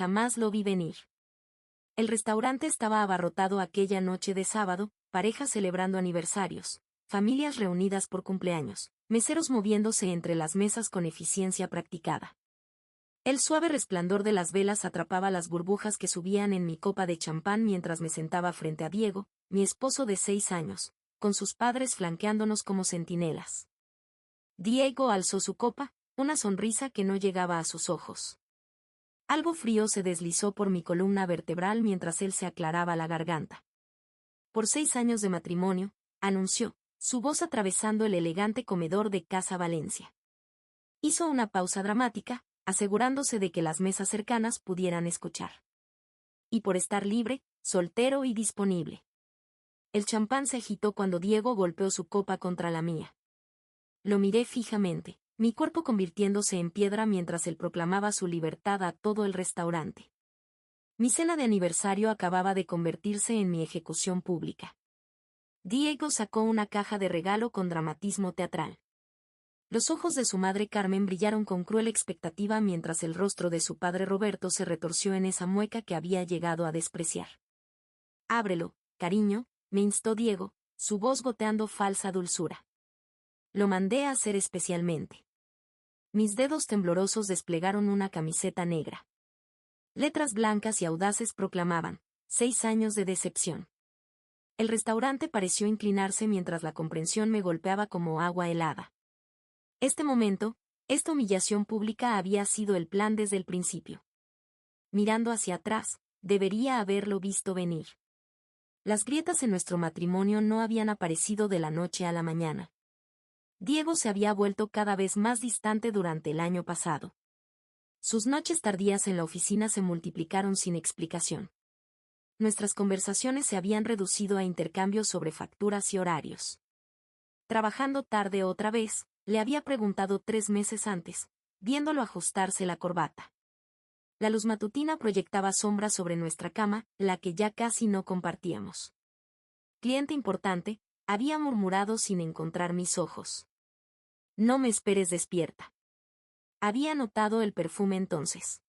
Jamás lo vi venir. El restaurante estaba abarrotado aquella noche de sábado, parejas celebrando aniversarios, familias reunidas por cumpleaños, meseros moviéndose entre las mesas con eficiencia practicada. El suave resplandor de las velas atrapaba las burbujas que subían en mi copa de champán mientras me sentaba frente a Diego, mi esposo de 6 años, con sus padres flanqueándonos como centinelas. Diego alzó su copa, una sonrisa que no llegaba a sus ojos. Algo frío se deslizó por mi columna vertebral mientras él se aclaraba la garganta. Por 6 años de matrimonio, anunció, su voz atravesando el elegante comedor de Casa Valencia. Hizo una pausa dramática, asegurándose de que las mesas cercanas pudieran escuchar. Y por estar libre, soltero y disponible. El champán se agitó cuando Diego golpeó su copa contra la mía. Lo miré fijamente, mi cuerpo convirtiéndose en piedra mientras él proclamaba su libertad a todo el restaurante. Mi cena de aniversario acababa de convertirse en mi ejecución pública. Diego sacó una caja de regalo con dramatismo teatral. Los ojos de su madre Carmen brillaron con cruel expectativa mientras el rostro de su padre Roberto se retorció en esa mueca que había llegado a despreciar. Ábrelo, cariño, me instó Diego, su voz goteando falsa dulzura. Lo mandé a hacer especialmente. Mis dedos temblorosos desplegaron una camiseta negra. Letras blancas y audaces proclamaban, 6 años de decepción. El restaurante pareció inclinarse mientras la comprensión me golpeaba como agua helada. Este momento, esta humillación pública había sido el plan desde el principio. Mirando hacia atrás, debería haberlo visto venir. Las grietas en nuestro matrimonio no habían aparecido de la noche a la mañana. Diego se había vuelto cada vez más distante durante el año pasado. Sus noches tardías en la oficina se multiplicaron sin explicación. Nuestras conversaciones se habían reducido a intercambios sobre facturas y horarios. Trabajando tarde otra vez, le había preguntado 3 meses antes, viéndolo ajustarse la corbata. La luz matutina proyectaba sombras sobre nuestra cama, la que ya casi no compartíamos. Cliente importante, había murmurado sin encontrar mis ojos. No me esperes despierta. Había notado el perfume entonces.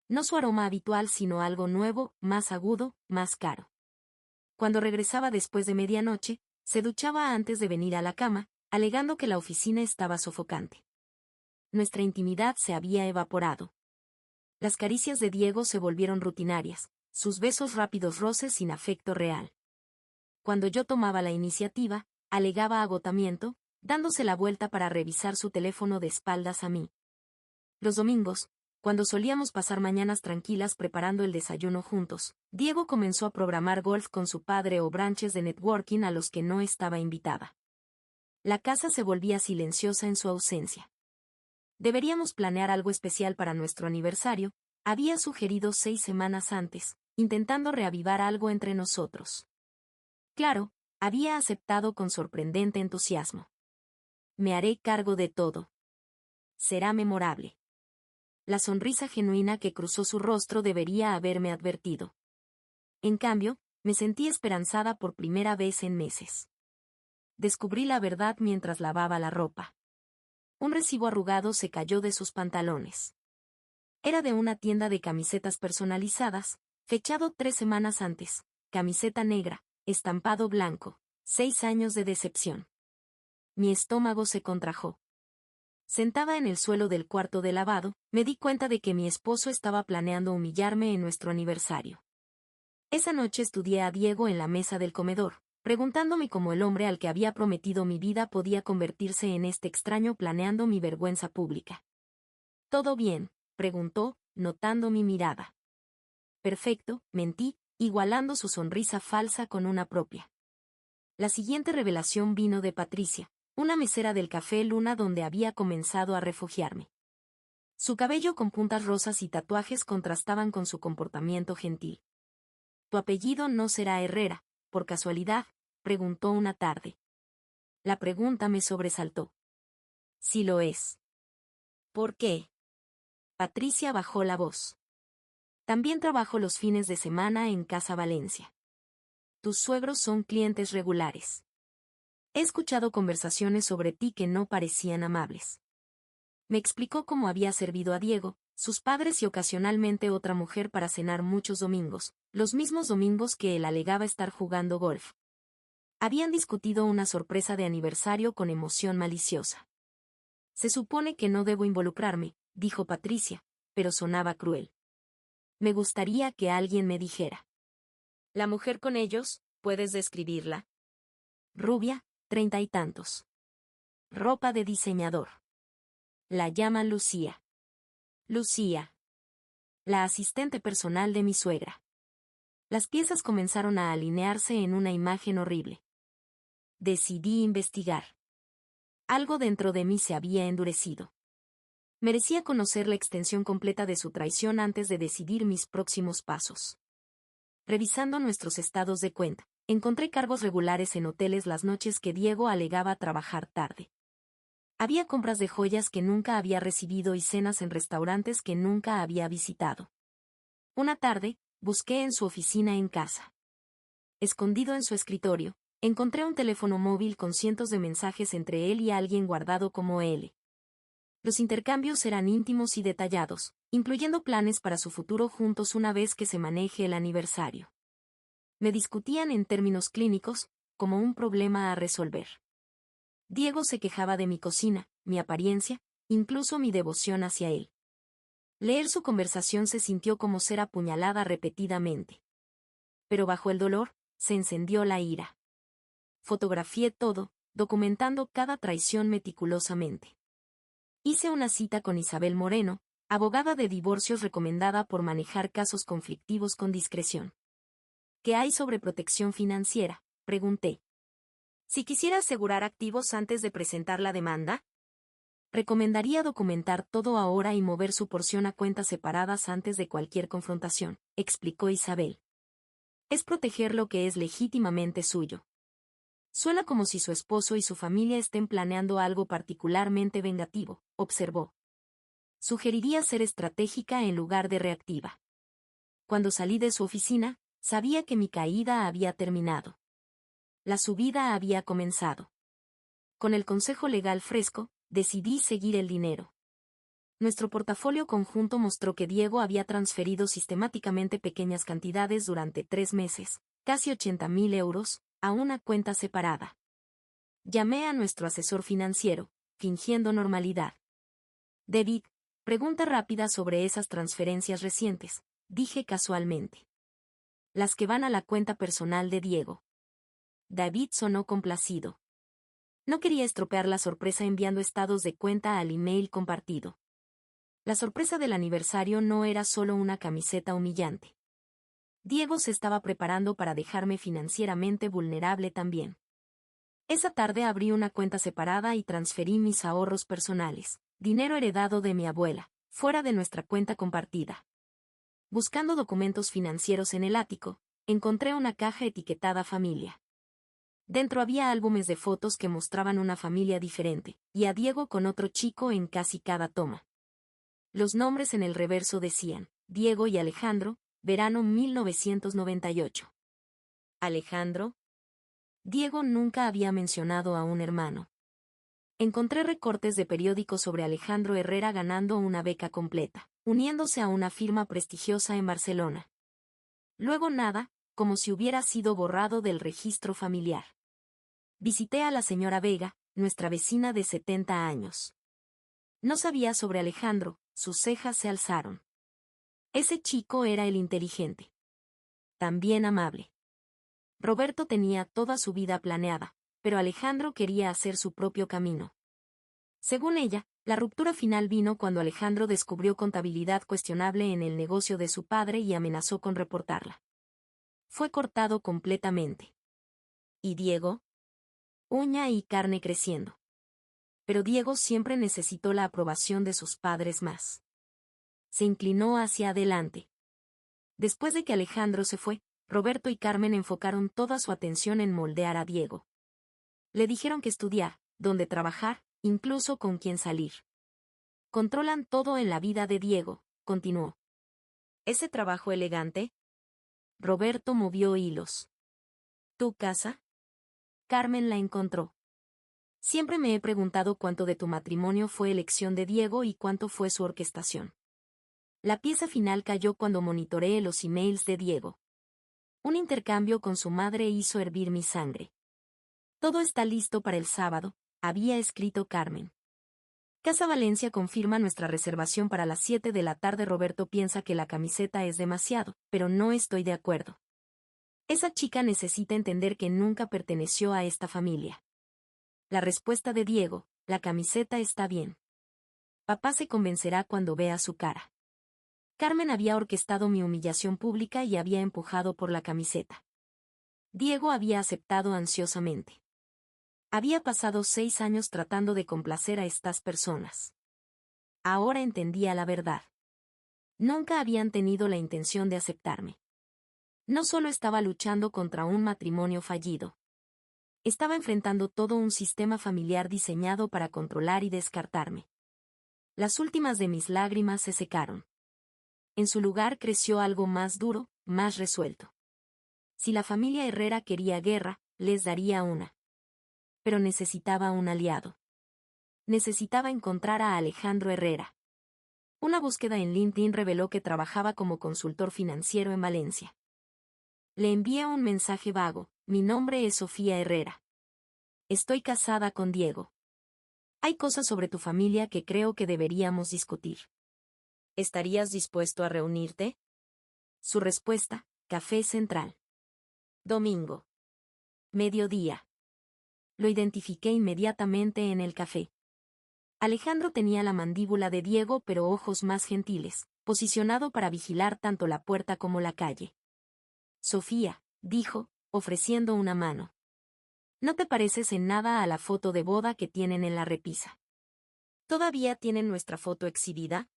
No su aroma habitual sino algo nuevo, más agudo, más caro. Cuando regresaba después de medianoche, se duchaba antes de venir a la cama, alegando que la oficina estaba sofocante. Nuestra intimidad se había evaporado. Las caricias de Diego se volvieron rutinarias, sus besos rápidos roces sin afecto real. Cuando yo tomaba la iniciativa, alegaba agotamiento, dándose la vuelta para revisar su teléfono de espaldas a mí. Los domingos, cuando solíamos pasar mañanas tranquilas preparando el desayuno juntos, Diego comenzó a programar golf con su padre o branches de networking a los que no estaba invitada. La casa se volvía silenciosa en su ausencia. Deberíamos planear algo especial para nuestro aniversario, había sugerido 6 semanas antes, intentando reavivar algo entre nosotros. Claro, había aceptado con sorprendente entusiasmo. Me haré cargo de todo. Será memorable. La sonrisa genuina que cruzó su rostro debería haberme advertido. En cambio, me sentí esperanzada por primera vez en meses. Descubrí la verdad mientras lavaba la ropa. Un recibo arrugado se cayó de sus pantalones. Era de una tienda de camisetas personalizadas, fechado 3 semanas antes, camiseta negra, estampado blanco, 6 años de decepción. Mi estómago se contrajo. Sentada en el suelo del cuarto de lavado, me di cuenta de que mi esposo estaba planeando humillarme en nuestro aniversario. Esa noche estudié a Diego en la mesa del comedor, preguntándome cómo el hombre al que había prometido mi vida podía convertirse en este extraño planeando mi vergüenza pública. ¿Todo bien?, preguntó, notando mi mirada. Perfecto, mentí, igualando su sonrisa falsa con una propia. La siguiente revelación vino de Patricia, una mesera del Café Luna donde había comenzado a refugiarme. Su cabello con puntas rosas y tatuajes contrastaban con su comportamiento gentil. «¿Tu apellido no será Herrera, por casualidad?», preguntó una tarde. La pregunta me sobresaltó. «Sí lo es». «¿Por qué?». Patricia bajó la voz. «También trabajo los fines de semana en Casa Valencia. Tus suegros son clientes regulares. He escuchado conversaciones sobre ti que no parecían amables». Me explicó cómo había servido a Diego, sus padres y ocasionalmente otra mujer para cenar muchos domingos, los mismos domingos que él alegaba estar jugando golf. Habían discutido una sorpresa de aniversario con emoción maliciosa. Se supone que no debo involucrarme, dijo Patricia, pero sonaba cruel. Me gustaría que alguien me dijera. ¿La mujer con ellos? ¿Puedes describirla? Rubia, 30 y tantos. Ropa de diseñador. La llaman Lucía. Lucía. La asistente personal de mi suegra. Las piezas comenzaron a alinearse en una imagen horrible. Decidí investigar. Algo dentro de mí se había endurecido. Merecía conocer la extensión completa de su traición antes de decidir mis próximos pasos. Revisando nuestros estados de cuenta, encontré cargos regulares en hoteles las noches que Diego alegaba trabajar tarde. Había compras de joyas que nunca había recibido y cenas en restaurantes que nunca había visitado. Una tarde, busqué en su oficina en casa. Escondido en su escritorio, encontré un teléfono móvil con cientos de mensajes entre él y alguien guardado como él. Los intercambios eran íntimos y detallados, incluyendo planes para su futuro juntos una vez que se maneje el aniversario. Me discutían en términos clínicos, como un problema a resolver. Diego se quejaba de mi cocina, mi apariencia, incluso mi devoción hacia él. Leer su conversación se sintió como ser apuñalada repetidamente. Pero bajo el dolor, se encendió la ira. Fotografié todo, documentando cada traición meticulosamente. Hice una cita con Isabel Moreno, abogada de divorcios recomendada por manejar casos conflictivos con discreción. ¿Qué hay sobre protección financiera?, pregunté. Si quisiera asegurar activos antes de presentar la demanda, recomendaría documentar todo ahora y mover su porción a cuentas separadas antes de cualquier confrontación, explicó Isabel. Es proteger lo que es legítimamente suyo. Suena como si su esposo y su familia estén planeando algo particularmente vengativo, observó. Sugeriría ser estratégica en lugar de reactiva. Cuando salí de su oficina, sabía que mi caída había terminado. La subida había comenzado. Con el consejo legal fresco, decidí seguir el dinero. Nuestro portafolio conjunto mostró que Diego había transferido sistemáticamente pequeñas cantidades durante 3 meses, casi 80.000 euros, a una cuenta separada. Llamé a nuestro asesor financiero, fingiendo normalidad. David, pregunta rápida sobre esas transferencias recientes, dije casualmente. Las que van a la cuenta personal de Diego. David sonó complacido. No quería estropear la sorpresa enviando estados de cuenta al email compartido. La sorpresa del aniversario no era solo una camiseta humillante. Diego se estaba preparando para dejarme financieramente vulnerable también. Esa tarde abrí una cuenta separada y transferí mis ahorros personales, dinero heredado de mi abuela, fuera de nuestra cuenta compartida. Buscando documentos financieros en el ático, encontré una caja etiquetada familia. Dentro había álbumes de fotos que mostraban una familia diferente, y a Diego con otro chico en casi cada toma. Los nombres en el reverso decían, Diego y Alejandro, verano 1998. ¿Alejandro? Diego nunca había mencionado a un hermano. Encontré recortes de periódicos sobre Alejandro Herrera ganando una beca completa, uniéndose a una firma prestigiosa en Barcelona. Luego nada, como si hubiera sido borrado del registro familiar. Visité a la señora Vega, nuestra vecina de 70 años. No sabía sobre Alejandro, sus cejas se alzaron. Ese chico era el inteligente. También amable. Roberto tenía toda su vida planeada, pero Alejandro quería hacer su propio camino. Según ella, la ruptura final vino cuando Alejandro descubrió contabilidad cuestionable en el negocio de su padre y amenazó con reportarla. Fue cortado completamente. ¿Y Diego? Uña y carne creciendo. Pero Diego siempre necesitó la aprobación de sus padres más. Se inclinó hacia adelante. Después de que Alejandro se fue, Roberto y Carmen enfocaron toda su atención en moldear a Diego. Le dijeron que estudiar, dónde trabajar, incluso con quién salir. Controlan todo en la vida de Diego, continuó. ¿Ese trabajo elegante? Roberto movió hilos. ¿Tu casa? Carmen la encontró. Siempre me he preguntado cuánto de tu matrimonio fue elección de Diego y cuánto fue su orquestación. La pieza final cayó cuando monitoreé los emails de Diego. Un intercambio con su madre hizo hervir mi sangre. Todo está listo para el sábado, había escrito Carmen. Casa Valencia confirma nuestra reservación para las 7 de la tarde. Roberto piensa que la camiseta es demasiado, pero no estoy de acuerdo. Esa chica necesita entender que nunca perteneció a esta familia. La respuesta de Diego, la camiseta está bien. Papá se convencerá cuando vea su cara. Carmen había orquestado mi humillación pública y había empujado por la camiseta. Diego había aceptado ansiosamente. Había pasado 6 años tratando de complacer a estas personas. Ahora entendía la verdad. Nunca habían tenido la intención de aceptarme. No solo estaba luchando contra un matrimonio fallido. Estaba enfrentando todo un sistema familiar diseñado para controlar y descartarme. Las últimas de mis lágrimas se secaron. En su lugar creció algo más duro, más resuelto. Si la familia Herrera quería guerra, les daría una. Pero necesitaba un aliado. Necesitaba encontrar a Alejandro Herrera. Una búsqueda en LinkedIn reveló que trabajaba como consultor financiero en Valencia. Le envié un mensaje vago: mi nombre es Sofía Herrera. Estoy casada con Diego. Hay cosas sobre tu familia que creo que deberíamos discutir. ¿Estarías dispuesto a reunirte? Su respuesta: Café Central. Domingo. Mediodía. Lo identifiqué inmediatamente en el café. Alejandro tenía la mandíbula de Diego pero ojos más gentiles, posicionado para vigilar tanto la puerta como la calle. Sofía, dijo, ofreciendo una mano. No te pareces en nada a la foto de boda que tienen en la repisa. ¿Todavía tienen nuestra foto exhibida?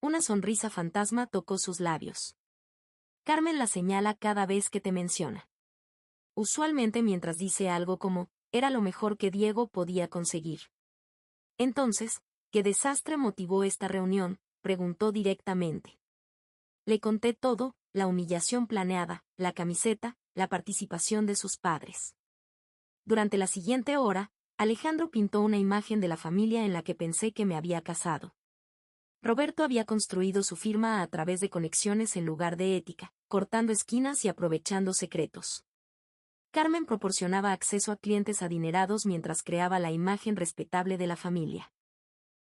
Una sonrisa fantasma tocó sus labios. Carmen la señala cada vez que te menciona. Usualmente mientras dice algo como, era lo mejor que Diego podía conseguir. Entonces, ¿qué desastre motivó esta reunión?, preguntó directamente. Le conté todo, la humillación planeada, la camiseta, la participación de sus padres. Durante la siguiente hora, Alejandro pintó una imagen de la familia en la que pensé que me había casado. Roberto había construido su firma a través de conexiones en lugar de ética, cortando esquinas y aprovechando secretos. Carmen proporcionaba acceso a clientes adinerados mientras creaba la imagen respetable de la familia.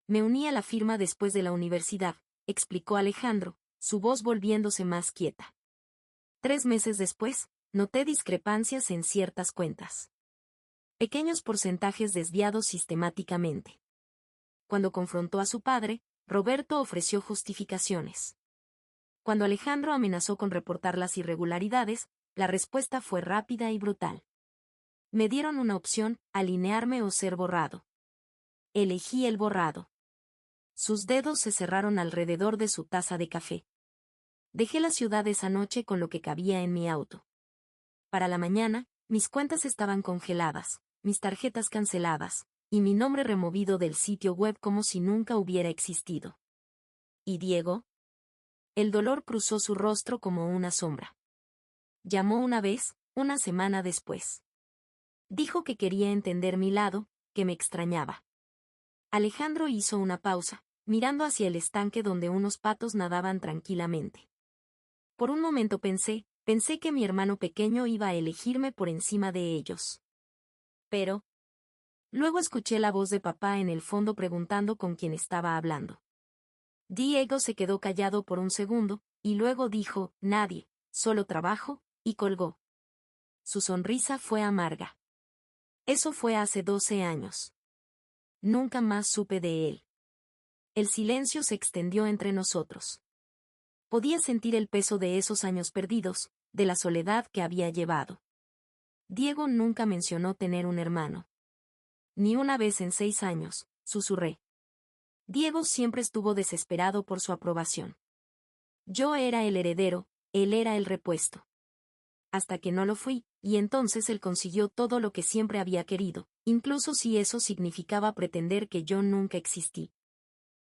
Me uní a la firma después de la universidad, explicó Alejandro, su voz volviéndose más quieta. 3 meses después, noté discrepancias en ciertas cuentas. Pequeños porcentajes desviados sistemáticamente. Cuando confrontó a su padre, Roberto ofreció justificaciones. Cuando Alejandro amenazó con reportar las irregularidades, la respuesta fue rápida y brutal. Me dieron una opción: alinearme o ser borrado. Elegí el borrado. Sus dedos se cerraron alrededor de su taza de café. Dejé la ciudad esa noche con lo que cabía en mi auto. Para la mañana, mis cuentas estaban congeladas, mis tarjetas canceladas, y mi nombre removido del sitio web como si nunca hubiera existido. ¿Y Diego? El dolor cruzó su rostro como una sombra. Llamó una vez, una semana después. Dijo que quería entender mi lado, que me extrañaba. Alejandro hizo una pausa, mirando hacia el estanque donde unos patos nadaban tranquilamente. Por un momento pensé que mi hermano pequeño iba a elegirme por encima de ellos. Pero luego escuché la voz de papá en el fondo preguntando con quién estaba hablando. Diego se quedó callado por un segundo, y luego dijo, nadie, solo trabajo, y colgó. Su sonrisa fue amarga. Eso fue hace 12 años. Nunca más supe de él. El silencio se extendió entre nosotros. Podía sentir el peso de esos años perdidos, de la soledad que había llevado. Diego nunca mencionó tener un hermano. Ni una vez en 6 años, susurré. Diego siempre estuvo desesperado por su aprobación. Yo era el heredero, él era el repuesto. Hasta que no lo fui, y entonces él consiguió todo lo que siempre había querido, incluso si eso significaba pretender que yo nunca existí.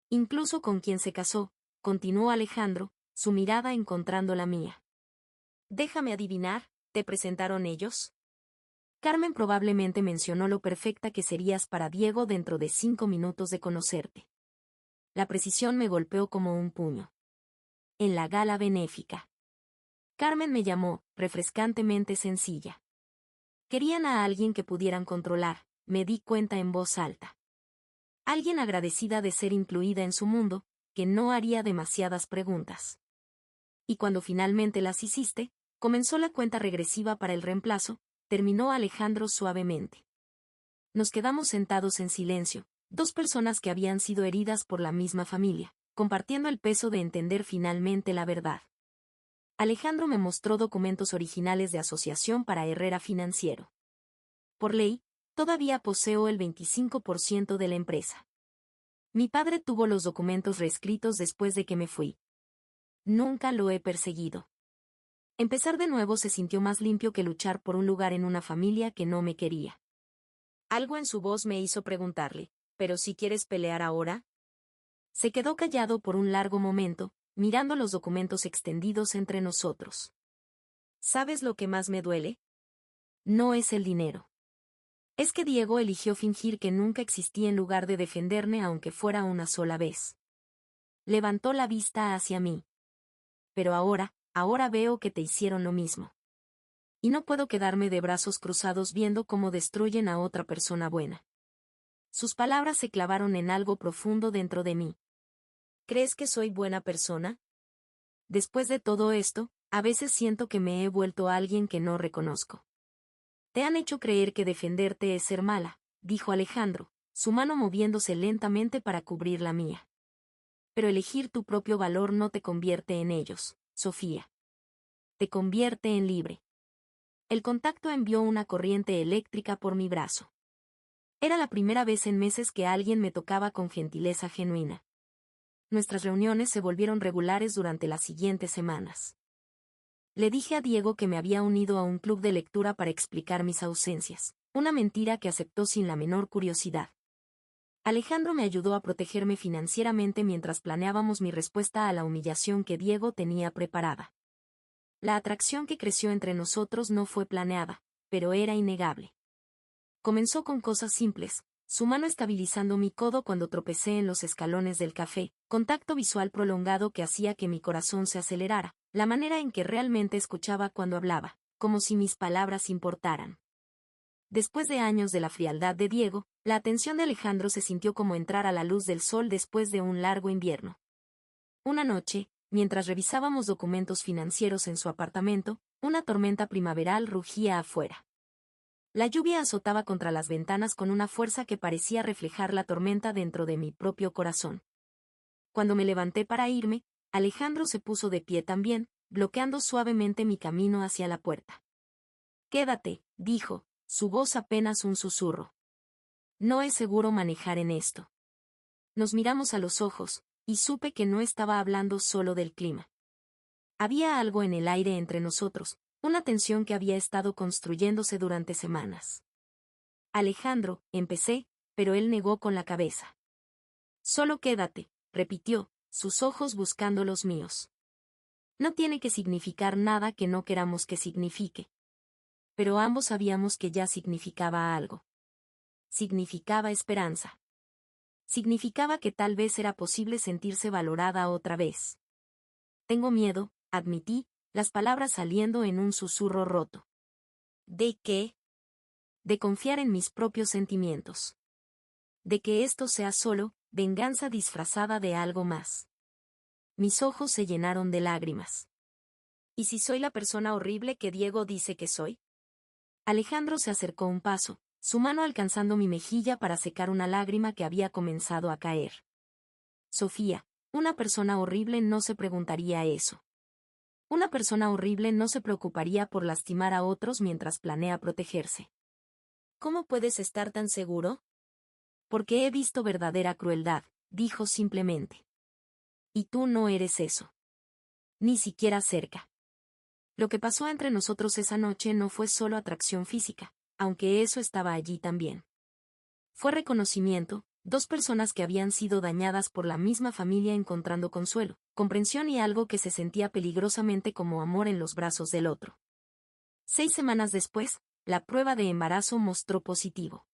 Incluso con quien se casó, continuó Alejandro, su mirada encontrando la mía. Déjame adivinar, ¿te presentaron ellos? Carmen probablemente mencionó lo perfecta que serías para Diego dentro de 5 minutos de conocerte. La precisión me golpeó como un puño. en la gala benéfica. Carmen me llamó, refrescantemente sencilla. Querían a alguien que pudieran controlar, me di cuenta en voz alta. Alguien agradecida de ser incluida en su mundo, que no haría demasiadas preguntas. Y cuando finalmente las hiciste, comenzó la cuenta regresiva para el reemplazo, terminó Alejandro suavemente. Nos quedamos sentados en silencio, dos personas que habían sido heridas por la misma familia, compartiendo el peso de entender finalmente la verdad. Alejandro me mostró documentos originales de asociación para Herrera Financiero. Por ley, todavía poseo el 25% de la empresa. Mi padre tuvo los documentos reescritos después de que me fui. Nunca lo he perseguido. Empezar de nuevo se sintió más limpio que luchar por un lugar en una familia que no me quería. Algo en su voz me hizo preguntarle, ¿pero si quieres pelear ahora? Se quedó callado por un largo momento, mirando los documentos extendidos entre nosotros. ¿Sabes lo que más me duele? No es el dinero. Es que Diego eligió fingir que nunca existí en lugar de defenderme aunque fuera una sola vez. Levantó la vista hacia mí. Pero ahora veo que te hicieron lo mismo. Y no puedo quedarme de brazos cruzados viendo cómo destruyen a otra persona buena. Sus palabras se clavaron en algo profundo dentro de mí. ¿Crees que soy buena persona? Después de todo esto, a veces siento que me he vuelto alguien que no reconozco. Te han hecho creer que defenderte es ser mala, dijo Alejandro, su mano moviéndose lentamente para cubrir la mía. Pero elegir tu propio valor no te convierte en ellos, Sofía. Te convierte en libre. El contacto envió una corriente eléctrica por mi brazo. Era la primera vez en meses que alguien me tocaba con gentileza genuina. Nuestras reuniones se volvieron regulares durante las siguientes semanas. Le dije a Diego que me había unido a un club de lectura para explicar mis ausencias, una mentira que aceptó sin la menor curiosidad. Alejandro me ayudó a protegerme financieramente mientras planeábamos mi respuesta a la humillación que Diego tenía preparada. La atracción que creció entre nosotros no fue planeada, pero era innegable. Comenzó con cosas simples, su mano estabilizando mi codo cuando tropecé en los escalones del café, contacto visual prolongado que hacía que mi corazón se acelerara, la manera en que realmente escuchaba cuando hablaba, como si mis palabras importaran. Después de años de la frialdad de Diego, la atención de Alejandro se sintió como entrar a la luz del sol después de un largo invierno. Una noche, mientras revisábamos documentos financieros en su apartamento, una tormenta primaveral rugía afuera. La lluvia azotaba contra las ventanas con una fuerza que parecía reflejar la tormenta dentro de mi propio corazón. Cuando me levanté para irme, Alejandro se puso de pie también, bloqueando suavemente mi camino hacia la puerta. «Quédate», dijo, su voz apenas un susurro. «No es seguro manejar en esto». Nos miramos a los ojos, y supe que no estaba hablando solo del clima. Había algo en el aire entre nosotros, una tensión que había estado construyéndose durante semanas. «Alejandro», empecé, pero él negó con la cabeza. «Solo quédate», repitió, sus ojos buscando los míos. No tiene que significar nada que no queramos que signifique. Pero ambos sabíamos que ya significaba algo. Significaba esperanza. Significaba que tal vez era posible sentirse valorada otra vez. «Tengo miedo», admití, las palabras saliendo en un susurro roto. ¿De qué? De confiar en mis propios sentimientos. De que esto sea solo venganza disfrazada de algo más. Mis ojos se llenaron de lágrimas. ¿Y si soy la persona horrible que Diego dice que soy? Alejandro se acercó un paso, su mano alcanzando mi mejilla para secar una lágrima que había comenzado a caer. Sofía, una persona horrible no se preguntaría eso. Una persona horrible no se preocuparía por lastimar a otros mientras planea protegerse. ¿Cómo puedes estar tan seguro? Porque he visto verdadera crueldad, dijo simplemente. Y tú no eres eso. Ni siquiera cerca. Lo que pasó entre nosotros esa noche no fue solo atracción física, aunque eso estaba allí también. Fue reconocimiento, dos personas que habían sido dañadas por la misma familia encontrando consuelo, comprensión y algo que se sentía peligrosamente como amor en los brazos del otro. 6 semanas después, la prueba de embarazo mostró positivo.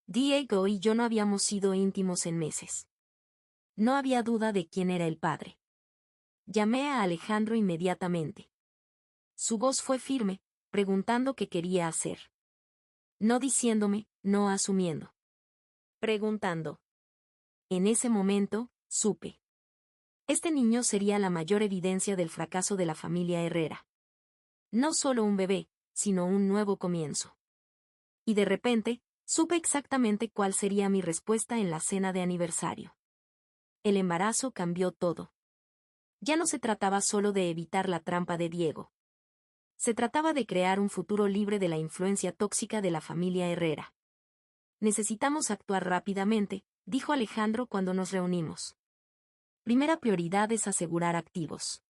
Diego y yo no habíamos sido íntimos en meses. No había duda de quién era el padre. Llamé a Alejandro inmediatamente. Su voz fue firme, preguntando qué quería hacer. No diciéndome, no asumiendo. Preguntando. En ese momento, supe. Este niño sería la mayor evidencia del fracaso de la familia Herrera. No solo un bebé, sino un nuevo comienzo. Y de repente, supe exactamente cuál sería mi respuesta en la cena de aniversario. El embarazo cambió todo. Ya no se trataba solo de evitar la trampa de Diego. Se trataba de crear un futuro libre de la influencia tóxica de la familia Herrera. Necesitamos actuar rápidamente, dijo Alejandro cuando nos reunimos. Primera prioridad es asegurar activos.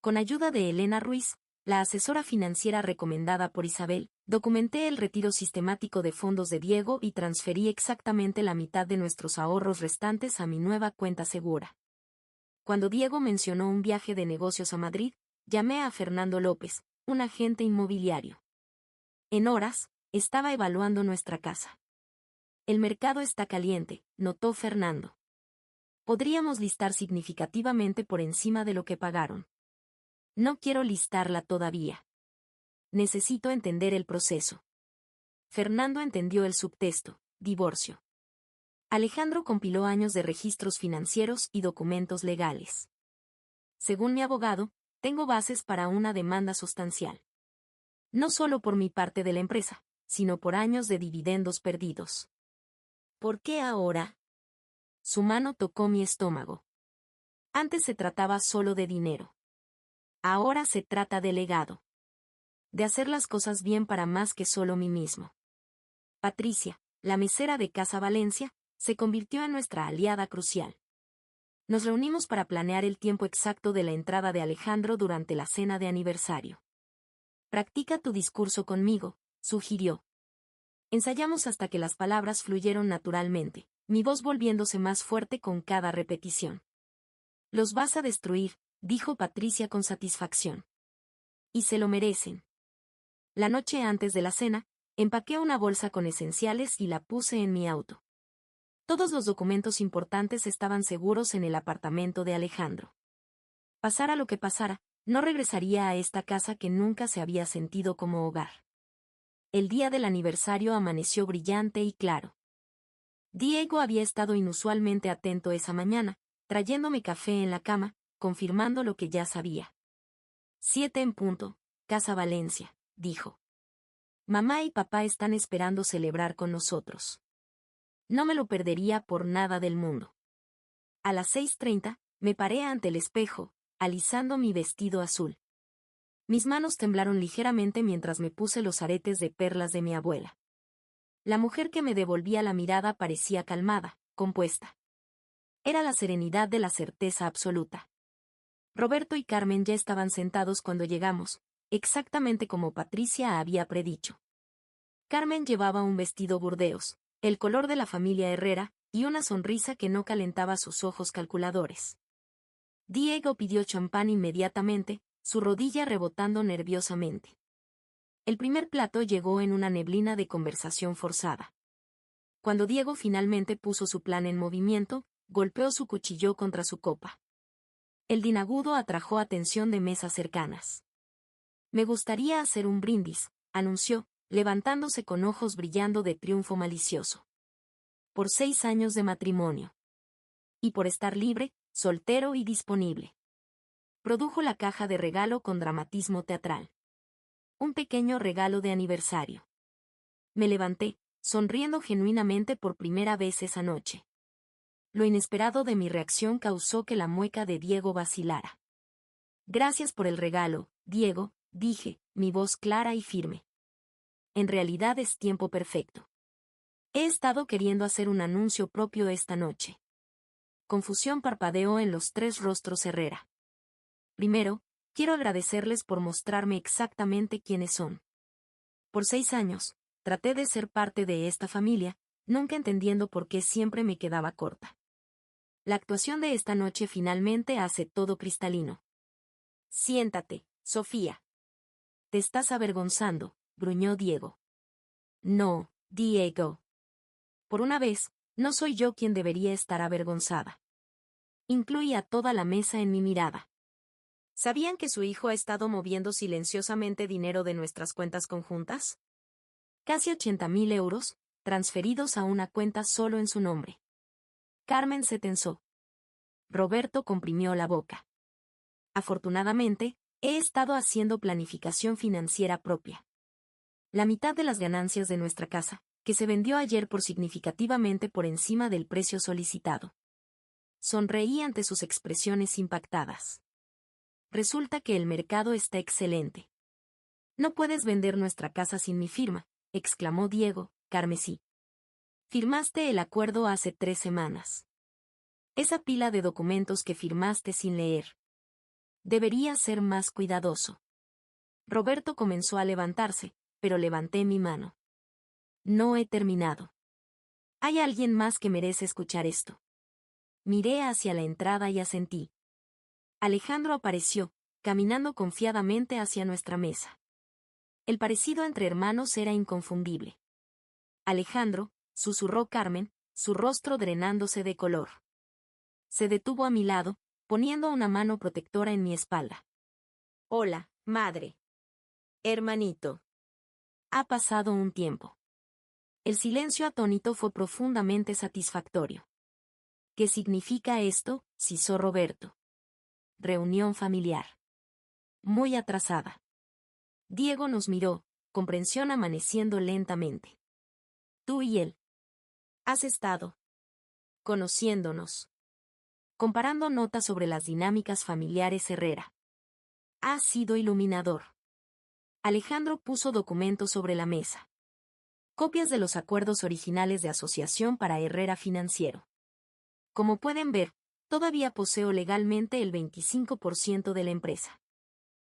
Con ayuda de Elena Ruiz, la asesora financiera recomendada por Isabel, documenté el retiro sistemático de fondos de Diego y transferí exactamente la mitad de nuestros ahorros restantes a mi nueva cuenta segura. Cuando Diego mencionó un viaje de negocios a Madrid, llamé a Fernando López, un agente inmobiliario. En horas, estaba evaluando nuestra casa. El mercado está caliente, notó Fernando. Podríamos listar significativamente por encima de lo que pagaron. No quiero listarla todavía. Necesito entender el proceso. Fernando entendió el subtexto, divorcio. Alejandro compiló años de registros financieros y documentos legales. Según mi abogado, tengo bases para una demanda sustancial. No solo por mi parte de la empresa, sino por años de dividendos perdidos. ¿Por qué ahora? Su mano tocó mi estómago. Antes se trataba solo de dinero. Ahora se trata de legado. De hacer las cosas bien para más que solo mí mismo. Patricia, la mesera de Casa Valencia, se convirtió en nuestra aliada crucial. Nos reunimos para planear el tiempo exacto de la entrada de Alejandro durante la cena de aniversario. Practica tu discurso conmigo, sugirió. Ensayamos hasta que las palabras fluyeron naturalmente, mi voz volviéndose más fuerte con cada repetición. Los vas a destruir, dijo Patricia con satisfacción. Y se lo merecen. La noche antes de la cena, empaqué una bolsa con esenciales y la puse en mi auto. Todos los documentos importantes estaban seguros en el apartamento de Alejandro. Pasara lo que pasara, no regresaría a esta casa que nunca se había sentido como hogar. El día del aniversario amaneció brillante y claro. Diego había estado inusualmente atento esa mañana, trayéndome café en la cama, confirmando lo que ya sabía. 7 en punto, Casa Valencia, dijo. Mamá y papá están esperando celebrar con nosotros. No me lo perdería por nada del mundo. A las 6:30, me paré ante el espejo, alisando mi vestido azul. Mis manos temblaron ligeramente mientras me puse los aretes de perlas de mi abuela. La mujer que me devolvía la mirada parecía calmada, compuesta. Era la serenidad de la certeza absoluta. Roberto y Carmen ya estaban sentados cuando llegamos, exactamente como Patricia había predicho. Carmen llevaba un vestido burdeos, el color de la familia Herrera, y una sonrisa que no calentaba sus ojos calculadores. Diego pidió champán inmediatamente, su rodilla rebotando nerviosamente. El primer plato llegó en una neblina de conversación forzada. Cuando Diego finalmente puso su plan en movimiento, golpeó su cuchillo contra su copa. El dinagudo atrajo atención de mesas cercanas. Me gustaría hacer un brindis, anunció, levantándose con ojos brillando de triunfo malicioso. Por 6 años de matrimonio. Y por estar libre, soltero y disponible. Produjo la caja de regalo con dramatismo teatral. Un pequeño regalo de aniversario. Me levanté, sonriendo genuinamente por primera vez esa noche. Lo inesperado de mi reacción causó que la mueca de Diego vacilara. Gracias por el regalo, Diego, dije, mi voz clara y firme. En realidad es tiempo perfecto. He estado queriendo hacer un anuncio propio esta noche. Confusión parpadeó en los 3 rostros Herrera. Primero, quiero agradecerles por mostrarme exactamente quiénes son. Por 6 años, traté de ser parte de esta familia, nunca entendiendo por qué siempre me quedaba corta. La actuación de esta noche finalmente hace todo cristalino. Siéntate, Sofía. Te estás avergonzando, gruñó Diego. No, Diego. Por una vez, no soy yo quien debería estar avergonzada. Incluí a toda la mesa en mi mirada. ¿Sabían que su hijo ha estado moviendo silenciosamente dinero de nuestras cuentas conjuntas? Casi 80.000 euros, transferidos a una cuenta solo en su nombre. Carmen se tensó. Roberto comprimió la boca. Afortunadamente, he estado haciendo planificación financiera propia. La mitad de las ganancias de nuestra casa, que se vendió ayer por significativamente por encima del precio solicitado. Sonreí ante sus expresiones impactadas. Resulta que el mercado está excelente. No puedes vender nuestra casa sin mi firma, exclamó Diego, carmesí. Firmaste el acuerdo hace 3 semanas. Esa pila de documentos que firmaste sin leer. Deberías ser más cuidadoso. Roberto comenzó a levantarse, pero levanté mi mano. No he terminado. Hay alguien más que merece escuchar esto. Miré hacia la entrada y asentí. Alejandro apareció, caminando confiadamente hacia nuestra mesa. El parecido entre hermanos era inconfundible. Alejandro, susurró Carmen, su rostro drenándose de color. Se detuvo a mi lado, poniendo una mano protectora en mi espalda. Hola, madre. Hermanito. Ha pasado un tiempo. El silencio atónito fue profundamente satisfactorio. ¿Qué significa esto? Sisó Roberto. Reunión familiar. Muy atrasada. Diego nos miró, comprensión amaneciendo lentamente. Tú y él. Has estado conociéndonos. Comparando notas sobre las dinámicas familiares Herrera. Ha sido iluminador. Alejandro puso documentos sobre la mesa. Copias de los acuerdos originales de asociación para Herrera Financiero. Como pueden ver, todavía poseo legalmente el 25% de la empresa.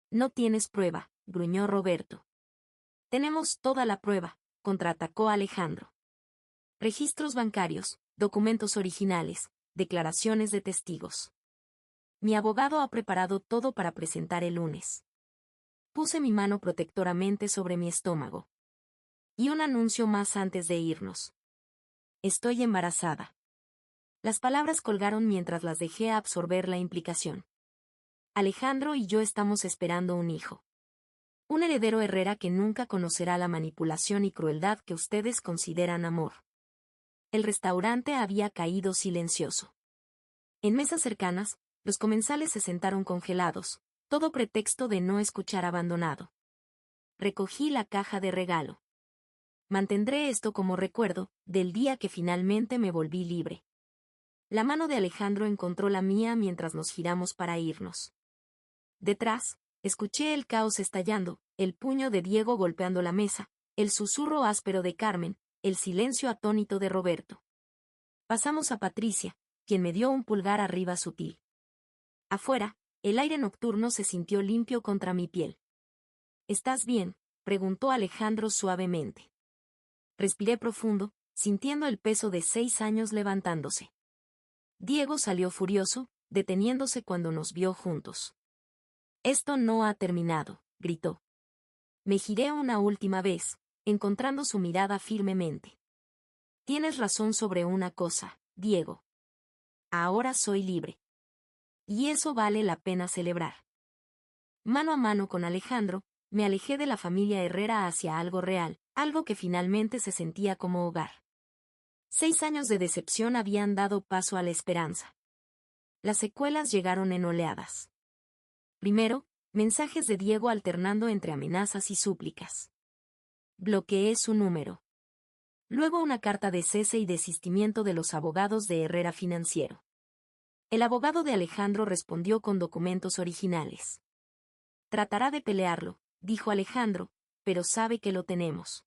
No tienes prueba, gruñó Roberto. Tenemos toda la prueba, contraatacó Alejandro. Registros bancarios, documentos originales, declaraciones de testigos. Mi abogado ha preparado todo para presentar el lunes. Puse mi mano protectoramente sobre mi estómago. Y un anuncio más antes de irnos. Estoy embarazada. Las palabras colgaron mientras las dejé absorber la implicación. Alejandro y yo estamos esperando un hijo. Un heredero Herrera que nunca conocerá la manipulación y crueldad que ustedes consideran amor. El restaurante había caído silencioso. En mesas cercanas, los comensales se sentaron congelados, todo pretexto de no escuchar abandonado. Recogí la caja de regalo. Mantendré esto como recuerdo del día que finalmente me volví libre. La mano de Alejandro encontró la mía mientras nos giramos para irnos. Detrás, escuché el caos estallando, el puño de Diego golpeando la mesa, el susurro áspero de Carmen, el silencio atónito de Roberto. Pasamos a Patricia, quien me dio un pulgar arriba sutil. Afuera, el aire nocturno se sintió limpio contra mi piel. ¿Estás bien?, preguntó Alejandro suavemente. Respiré profundo, sintiendo el peso de 6 años levantándose. Diego salió furioso, deteniéndose cuando nos vio juntos. Esto no ha terminado, gritó. Me giré una última vez, encontrando su mirada firmemente. Tienes razón sobre una cosa, Diego. Ahora soy libre. Y eso vale la pena celebrar. Mano a mano con Alejandro, me alejé de la familia Herrera hacia algo real, algo que finalmente se sentía como hogar. 6 años de decepción habían dado paso a la esperanza. Las secuelas llegaron en oleadas. Primero, mensajes de Diego alternando entre amenazas y súplicas. Bloqueé su número. Luego una carta de cese y desistimiento de los abogados de Herrera Financiero. El abogado de Alejandro respondió con documentos originales. Tratará de pelearlo, dijo Alejandro, pero sabe que lo tenemos.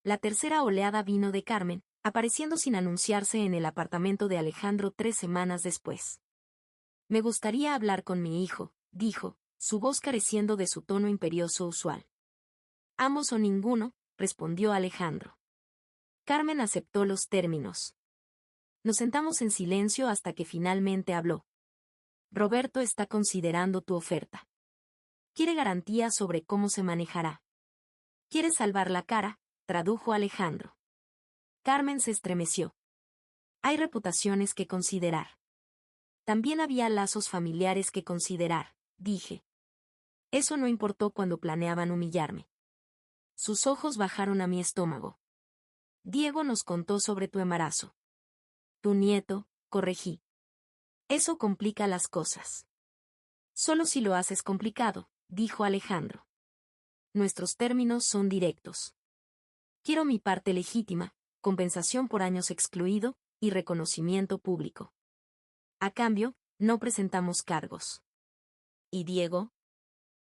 La tercera oleada vino de Carmen, apareciendo sin anunciarse en el apartamento de Alejandro 3 semanas después. Me gustaría hablar con mi hijo, dijo, su voz careciendo de su tono imperioso usual. Ambos o ninguno, respondió Alejandro. Carmen aceptó los términos. Nos sentamos en silencio hasta que finalmente habló. Roberto está considerando tu oferta. Quiere garantías sobre cómo se manejará. Quiere salvar la cara, tradujo Alejandro. Carmen se estremeció. Hay reputaciones que considerar. También había lazos familiares que considerar, dije. Eso no importó cuando planeaban humillarme. Sus ojos bajaron a mi estómago. Diego nos contó sobre tu embarazo. Tu nieto, corregí. Eso complica las cosas. Solo si lo haces complicado, dijo Alejandro. Nuestros términos son directos. Quiero mi parte legítima, compensación por años excluido, y reconocimiento público. A cambio, no presentamos cargos. ¿Y Diego?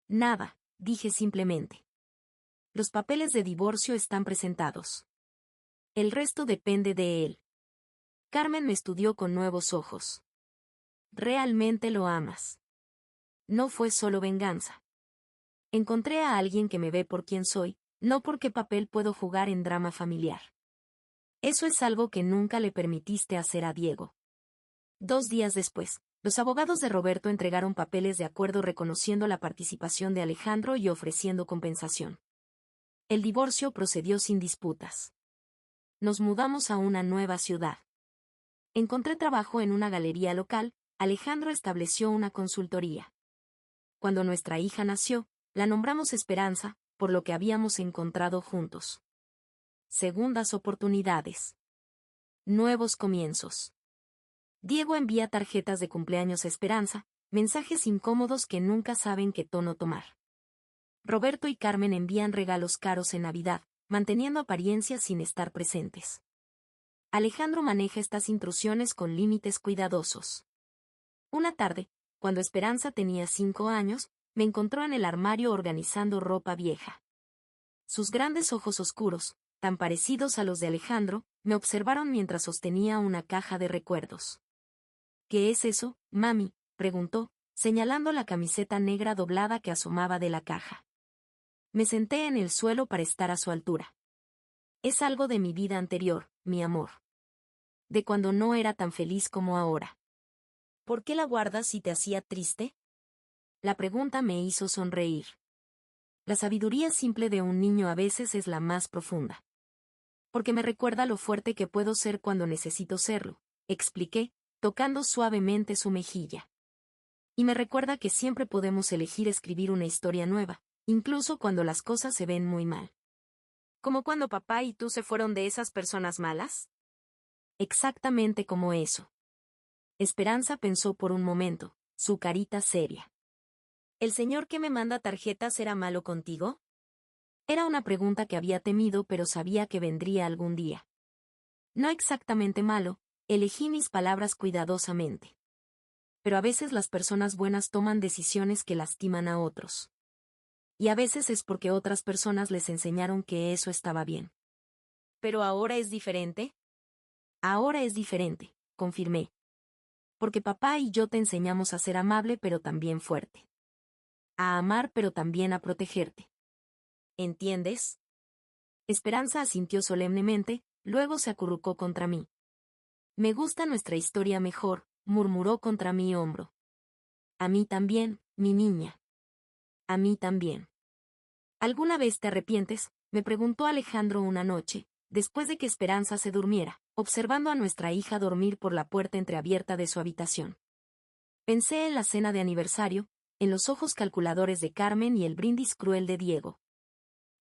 Nada, dije simplemente. Los papeles de divorcio están presentados. El resto depende de él. Carmen me estudió con nuevos ojos. Realmente lo amas. No fue solo venganza. Encontré a alguien que me ve por quien soy, no por qué papel puedo jugar en drama familiar. Eso es algo que nunca le permitiste hacer a Diego. 2 días después, los abogados de Roberto entregaron papeles de acuerdo reconociendo la participación de Alejandro y ofreciendo compensación. El divorcio procedió sin disputas. Nos mudamos a una nueva ciudad. Encontré trabajo en una galería local, Alejandro estableció una consultoría. Cuando nuestra hija nació, la nombramos Esperanza, por lo que habíamos encontrado juntos. Segundas oportunidades. Nuevos comienzos. Diego envía tarjetas de cumpleaños a Esperanza, mensajes incómodos que nunca saben qué tono tomar. Roberto y Carmen envían regalos caros en Navidad, manteniendo apariencias sin estar presentes. Alejandro maneja estas intrusiones con límites cuidadosos. Una tarde, cuando Esperanza tenía 5 años, me encontró en el armario organizando ropa vieja. Sus grandes ojos oscuros, tan parecidos a los de Alejandro, me observaron mientras sostenía una caja de recuerdos. ¿Qué es eso, mami?, preguntó, señalando la camiseta negra doblada que asomaba de la caja. Me senté en el suelo para estar a su altura. Es algo de mi vida anterior, mi amor. De cuando no era tan feliz como ahora. ¿Por qué la guardas si te hacía triste? La pregunta me hizo sonreír. La sabiduría simple de un niño a veces es la más profunda. Porque me recuerda lo fuerte que puedo ser cuando necesito serlo, expliqué, tocando suavemente su mejilla. Y me recuerda que siempre podemos elegir escribir una historia nueva, incluso cuando las cosas se ven muy mal. ¿Como cuando papá y tú se fueron de esas personas malas? Exactamente como eso. Esperanza pensó por un momento, su carita seria. ¿El señor que me manda tarjetas era malo contigo? Era una pregunta que había temido, pero sabía que vendría algún día. No exactamente malo, elegí mis palabras cuidadosamente. Pero a veces las personas buenas toman decisiones que lastiman a otros. Y a veces es porque otras personas les enseñaron que eso estaba bien. ¿Pero ahora es diferente? Ahora es diferente, confirmé. Porque papá y yo te enseñamos a ser amable pero también fuerte. A amar pero también a protegerte. ¿Entiendes? Esperanza asintió solemnemente, luego se acurrucó contra mí. Me gusta nuestra historia mejor, murmuró contra mi hombro. A mí también, mi niña. A mí también. ¿Alguna vez te arrepientes?, me preguntó Alejandro una noche, después de que Esperanza se durmiera, observando a nuestra hija dormir por la puerta entreabierta de su habitación. Pensé en la cena de aniversario, en los ojos calculadores de Carmen y el brindis cruel de Diego.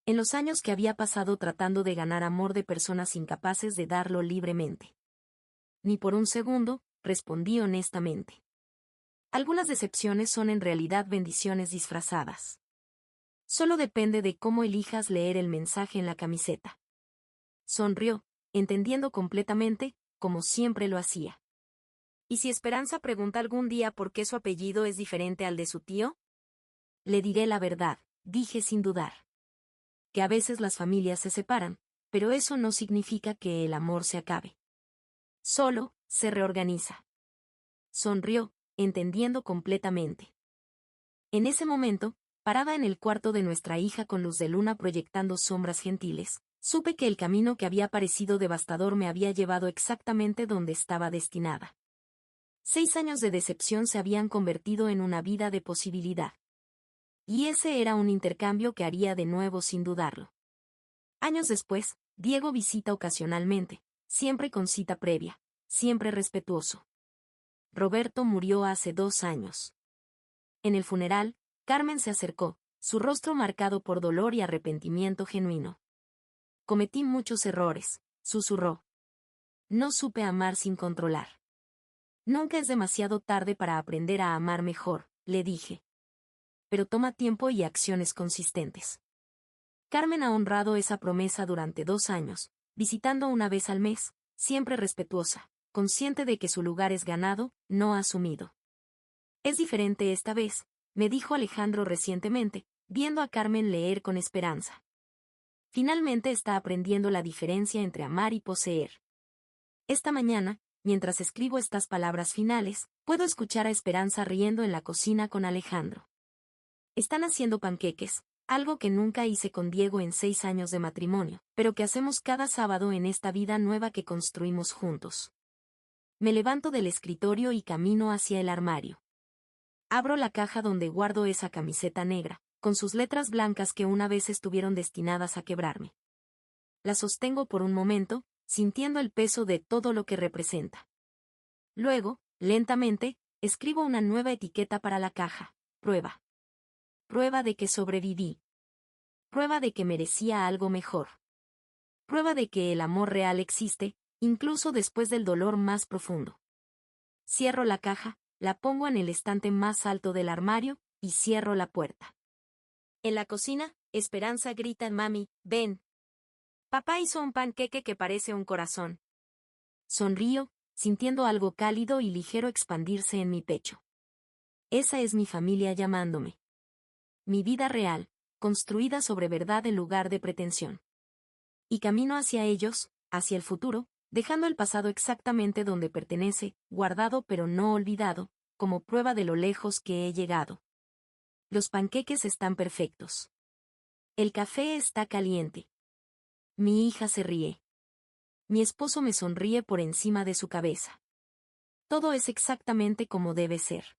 En los años que había pasado tratando de ganar amor de personas incapaces de darlo libremente. Ni por un segundo, respondí honestamente. Algunas decepciones son en realidad bendiciones disfrazadas. Solo depende de cómo elijas leer el mensaje en la camiseta. Sonrió, entendiendo completamente, como siempre lo hacía. ¿Y si Esperanza pregunta algún día por qué su apellido es diferente al de su tío? Le diré la verdad, dije sin dudar. Que a veces las familias se separan, pero eso no significa que el amor se acabe. Solo, se reorganiza. Sonrió, entendiendo completamente. En ese momento, parada en el cuarto de nuestra hija con luz de luna proyectando sombras gentiles, supe que el camino que había parecido devastador me había llevado exactamente donde estaba destinada. 6 años de decepción se habían convertido en una vida de posibilidad. Y ese era un intercambio que haría de nuevo sin dudarlo. Años después, Diego visita ocasionalmente, siempre con cita previa, siempre respetuoso. Roberto murió hace 2 años. En el funeral, Carmen se acercó, su rostro marcado por dolor y arrepentimiento genuino. Cometí muchos errores, susurró. No supe amar sin controlar. Nunca es demasiado tarde para aprender a amar mejor, le dije. Pero toma tiempo y acciones consistentes. Carmen ha honrado esa promesa durante 2 años, visitando una vez al mes, siempre respetuosa, consciente de que su lugar es ganado, no asumido. Es diferente esta vez, me dijo Alejandro recientemente, viendo a Carmen leer con esperanza. Finalmente está aprendiendo la diferencia entre amar y poseer. Esta mañana, mientras escribo estas palabras finales, puedo escuchar a Esperanza riendo en la cocina con Alejandro. Están haciendo panqueques, algo que nunca hice con Diego en 6 años de matrimonio, pero que hacemos cada sábado en esta vida nueva que construimos juntos. Me levanto del escritorio y camino hacia el armario. Abro la caja donde guardo esa camiseta negra, con sus letras blancas que una vez estuvieron destinadas a quebrarme. La sostengo por un momento, sintiendo el peso de todo lo que representa. Luego, lentamente, escribo una nueva etiqueta para la caja: prueba. Prueba de que sobreviví. Prueba de que merecía algo mejor. Prueba de que el amor real existe, incluso después del dolor más profundo. Cierro la caja, la pongo en el estante más alto del armario, y cierro la puerta. En la cocina, Esperanza grita: Mami, ven. Papá hizo un panqueque que parece un corazón. Sonrío, sintiendo algo cálido y ligero expandirse en mi pecho. Esa es mi familia llamándome. Mi vida real, construida sobre verdad en lugar de pretensión. Y camino hacia ellos, hacia el futuro, dejando el pasado exactamente donde pertenece, guardado pero no olvidado, como prueba de lo lejos que he llegado. Los panqueques están perfectos. El café está caliente. Mi hija se ríe. Mi esposo me sonríe por encima de su cabeza. Todo es exactamente como debe ser.